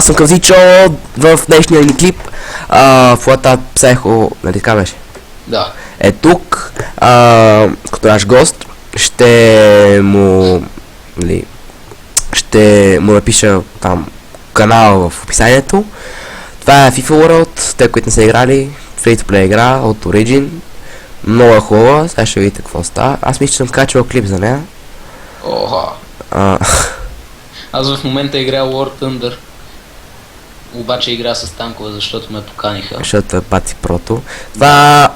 аз съм Кавзичо в днешния ни клип. Флата Психо, нали така беше? Да. Е тук, като наш гост, ще му напиша там канала в описанието. Това е FIFA World, те, които не са играли, free-to-play игра от Origin. Много е хубава, сега ще видите какво става. Аз мисля, че съм качвал клип за нея. Оха. Аз в момента играя War Thunder. Обаче игра с танкове, защото ме поканиха. Защото е пати прото. Това...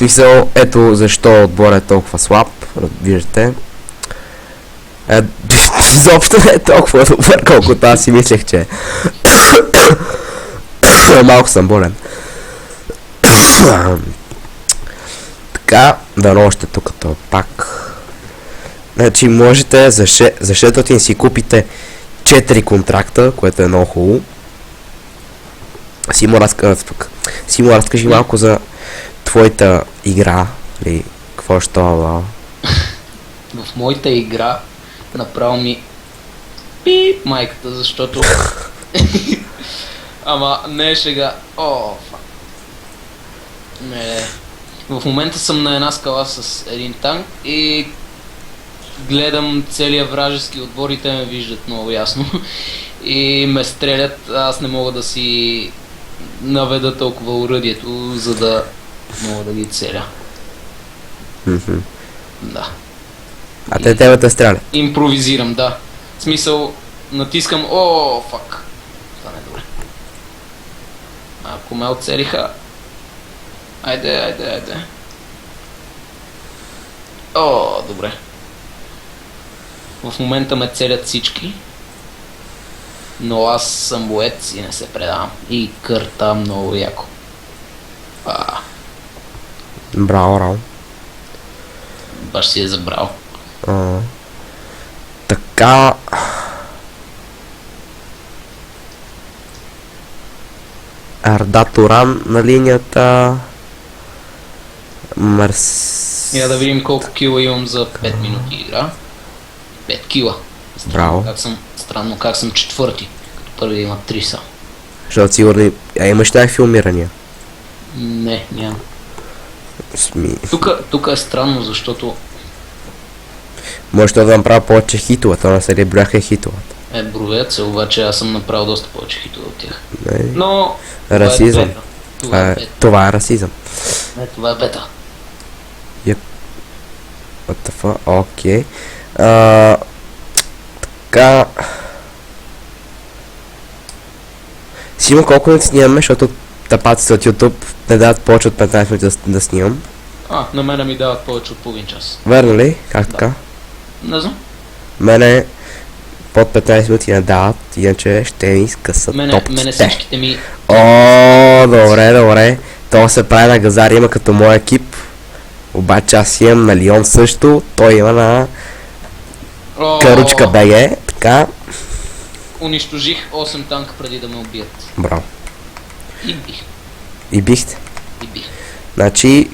Мисъл, ето защо отбор е толкова слаб, виждате. Изобщо не е толкова добър, колкото аз си мислех, че малко съм болен. Така, дано още тук пак. Значи можете за 600 си купите 4 контракта, което е много хубаво. Симо, разкажи малко за твоята игра, или какво ще това? В моята игра направо ми пип майката, защото ама не е шега. О, фак. Не. В момента съм на една скала с един танк и гледам целия вражески отбор и те ме виждат много ясно и ме стрелят. Аз не мога да си наведа толкова оръдието, за да мога да ги целя. Да. А те тебе те стрелят? Импровизирам, да. В смисъл, натискам, о, фак. Това не е добре. Ако ме оцелиха... Айде. О, добре. В момента ме целят всички. Но аз съм боец и не се предавам. И кърта много яко. Браво. Баш си е забрал. Така... Арда Туран на линията. Я да видим колко кила имам за 5 минути игра. 5 кила. Браво. Странно как съм четвърти, като първи има 3 са. Защото сигурно... имаш някакви филмирания? Не, няма. Тук е странно, защото... Може да направя повече хитове, това не се ли брояха хитовата? Броят се, обаче аз съм направил доста повече хитове от тях. Не. Но... Расизъм. Това е расизъм. Не, това е бета. What the fuck? Окей. Така... Симо, колко минути снимаме, защото тъпаците от YouTube не дават повече от 15 минути да снимам. На мене ми дават повече от половин час. Верно ли? Как така? Не знам. Мене под 15 минути не дават, иначе ще ми скъсат топците. Мене всичките ми... О, добре. Това се прави на Газар, има като мой екип. Обаче аз имам на Лион също, той има на Каручка БГ, така. Унищожих 8 танка преди да ме убият. Браво. И бих. И бихте? И бих. Значи...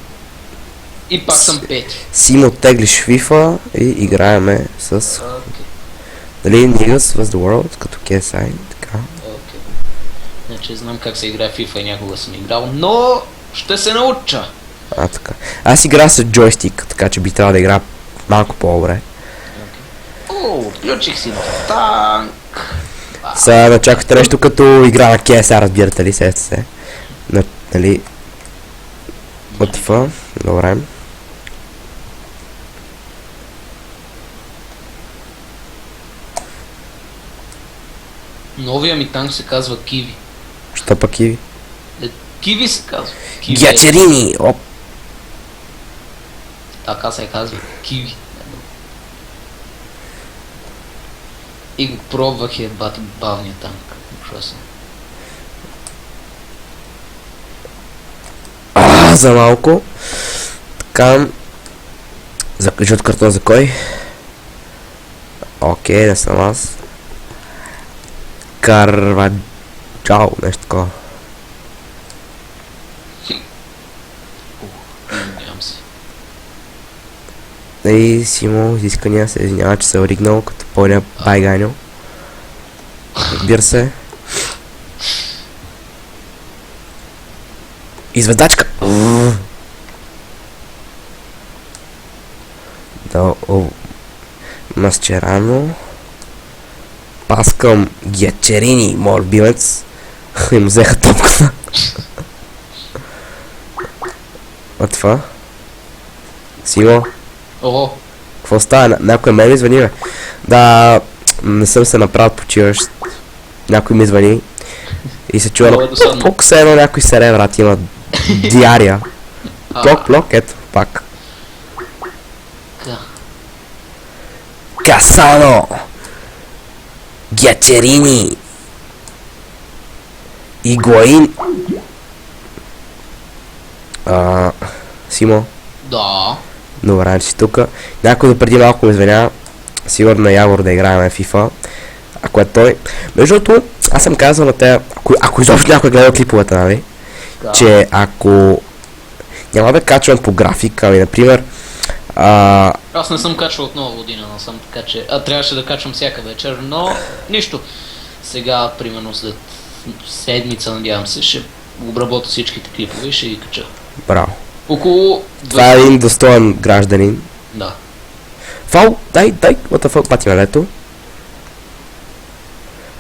И пак съм пети. Симо теглиш FIFA и играеме с... Дали Niggas vs the World, като KSI, така. Значи знам как се играе FIFA и някога съм играл, но ще се науча. Така. Аз играя с джойстик, така че би трябвало да игра малко по-добре. Включих си на танк. Сега да чакате нещо като игра на KSI, разбирате ли, сете се. Нали... ОТФ, добре. Новия ми танк се казва Киви. Що пък Киви? Киви се казва. Гячерини! Оп! Така се казва. Киви. И го пробвах и бати бавния танк. Ужасно. За малко. Така. Жълт картон за кой? Окей, не съм аз. Карваджао, нещо такова. Нямам се. И Симо, изискания се извинява, че се е оригнал като пълня байганьо. Разбира се. Изведачка! Да, Масчерано. Пас към Гечерини, моят любимец. И му взеха топката. А това? Симо, Ого, какво става? Някой ме ми звъни, бе? Да, не съм се направил почиващ. Някой ми звъни. И се чува много е досадно. плок се едно някой сере, брат, има диария. Плок, ето, пак. Ка. Касано! Гячерини! Игуаин! Симо, Да. добре, че си тука. Някой да преди малко ме извинява. Сигурно на Явор да играем в FIFA. Ако е той. Между другото, аз съм казал на те, ако изобщо някой гледа клиповете, нали? Да. Че ако няма да качвам по графика, ами например, Аз не съм качвал от нова година, насам, така че... трябваше да качвам всяка вечер, но нищо. Сега, примерно след седмица, надявам се, ще обработя всичките клипове и ще ги кача. браво. Около... Това е един достоен гражданин. Да. Фау, дай, what the fuck, пати лето.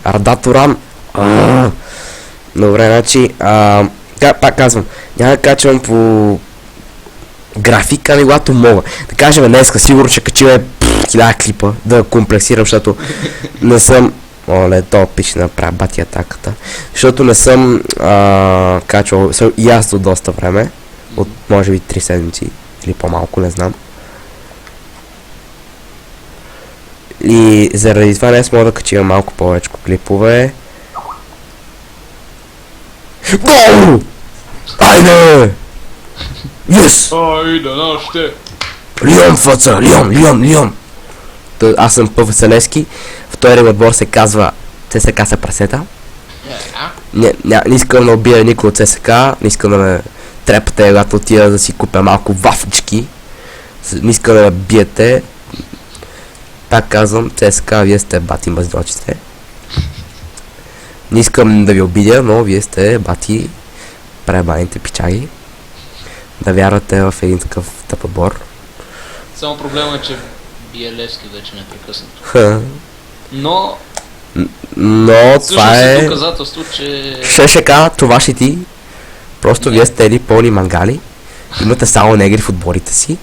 Ардаторан. Добре, значи, пак казвам, няма да качвам по графика, ами когато мога. Да кажем днеска, сигурно ще качиме 1000 клипа, да комплексирам, защото не съм... Оле, то пич направя бати атаката. Защото не съм качвал и аз до доста време. От може би 3 седмици или по-малко, не знам. И заради това днес мога да качим малко повече клипове. Гол! Айде! Yes! Айде, нашите! Лион фъца! Лион! Аз съм Пъв Василевски. Вторият отбор се казва ЦСКА са прасета. Не искам да убия никой от ЦСКА. Не искам да ме трепате, когато отида да си купя малко вафички. Не искам да ме биете. Пак казвам, ЦСКА, вие сте бати мъздочите. Не искам да ви обидя, но вие сте бати пребаните пичаги. Да вярвате в един такъв тъп отбор. Само проблема е, че Биелевски вече непрекъснато. Но това е... доказателство, че... Ще кажа, това ще ти. Просто вие сте едни пълни мангали. Имате само негри в отборите си.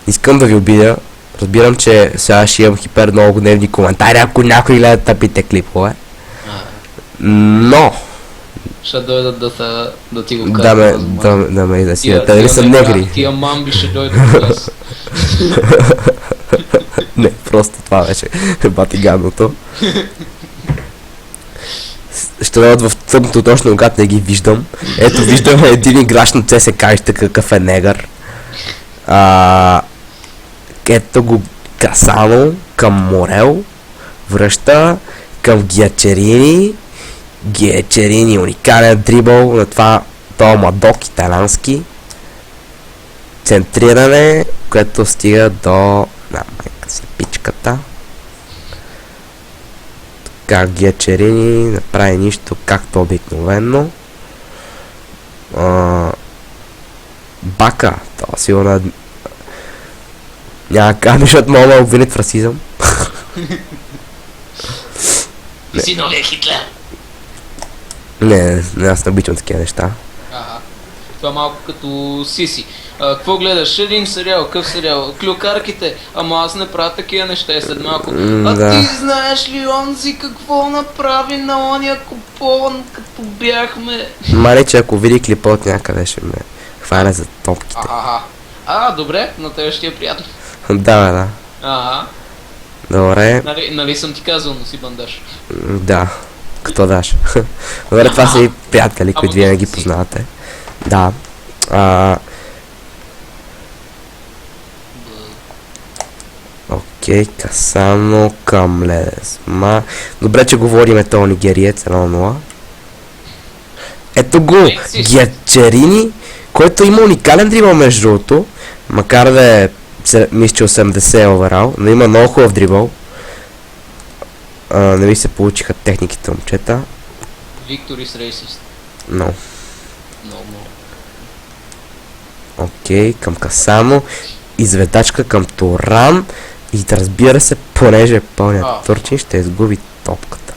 Искам да ви обидя. Разбирам, че сега ще имам хипер много дневни коментари, ако някой гледа тъпите клипове. Но... Ще дойдат да ти го кажат. Да ме изнасилят. Те дали са негри? Тия мамби ще дойдат в клас. Не, просто това беше бати гадното. Ще дойдат в тъмното точно, когато не ги виждам. Ето, виждаме един играч на ЦСКА, вижте какъв е негър. Ето го Касано към Морел. Връща към Гиачерини, уникален дрибъл на това младок италянски. Центриране, което стига до... майка си пичката. Така, Гиачерини направи нищо както обикновено. Бака, това сигурно... Няма как, защото мога да обвинят в расизъм. Ти си новия Хитлер. Не, аз не обичам такива неща. Това малко като Сиси. Какво гледаш? Един сериал, къв сериал? Клюкарките. Ама аз не правя такива неща и след малко. Ти знаеш ли онзи какво направи на ония купон, като бяхме? Мали, че ако види клипа от някъде ще ме хваля за топките. Добре, на тебе ще е приятно. Да. Добре. Нали съм ти казал, носи бандаж. Да. Като даш. Добре, това са и приятели, които вие не ги познавате. Да. Окей, Касано към Ледесма. Добре, че говориме този нигериец 1-0. Ето го, Гиачерини, който има уникален дрибъл между другото, макар да е мисля, че 80 оверал, но има много хубав дрибъл. Не ми се получиха техниките, момчета. Victory is racist. No. No. Окей, към Касано. Изведачка към Туран. И да, разбира се, понеже е пълният Турчин, ще изгуби топката.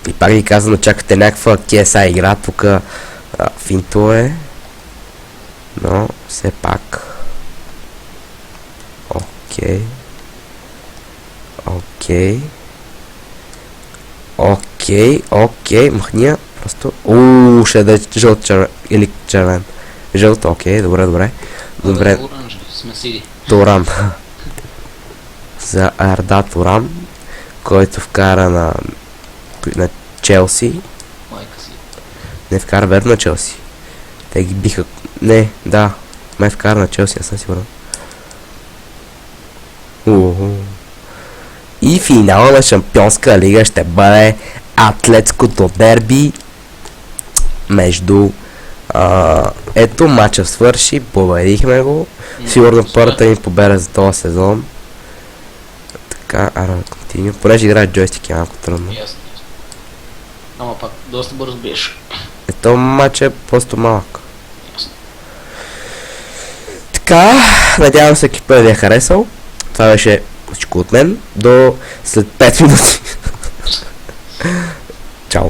И пак ви казвам, чакате някаква KSI игра, тук финтове. Но, все пак. Окей. Окей. Окей, окей, махния. Просто... ще да е жълт или червен. Жълт, окей, добре, добре. Добре. Туран. За Арда Туран, който вкара на Челси. Майка си. Не вкара верно на Челси. Те ги биха... Не, да. Май вкара на Челси, аз съм сигурен. И финала на Шампионска лига ще бъде атлетското дерби между... ето, матчът свърши, победихме го. Сигурно първата ни победа за този сезон. Така, континю. Понеже играе джойстик е малко трудно. Ясно. Ама пак, доста бързо беше. Ето матч е просто малък. Ясно. Така, надявам се екипа да ви е харесал. Това беше всичко от мен. До след 5 минути. Чао.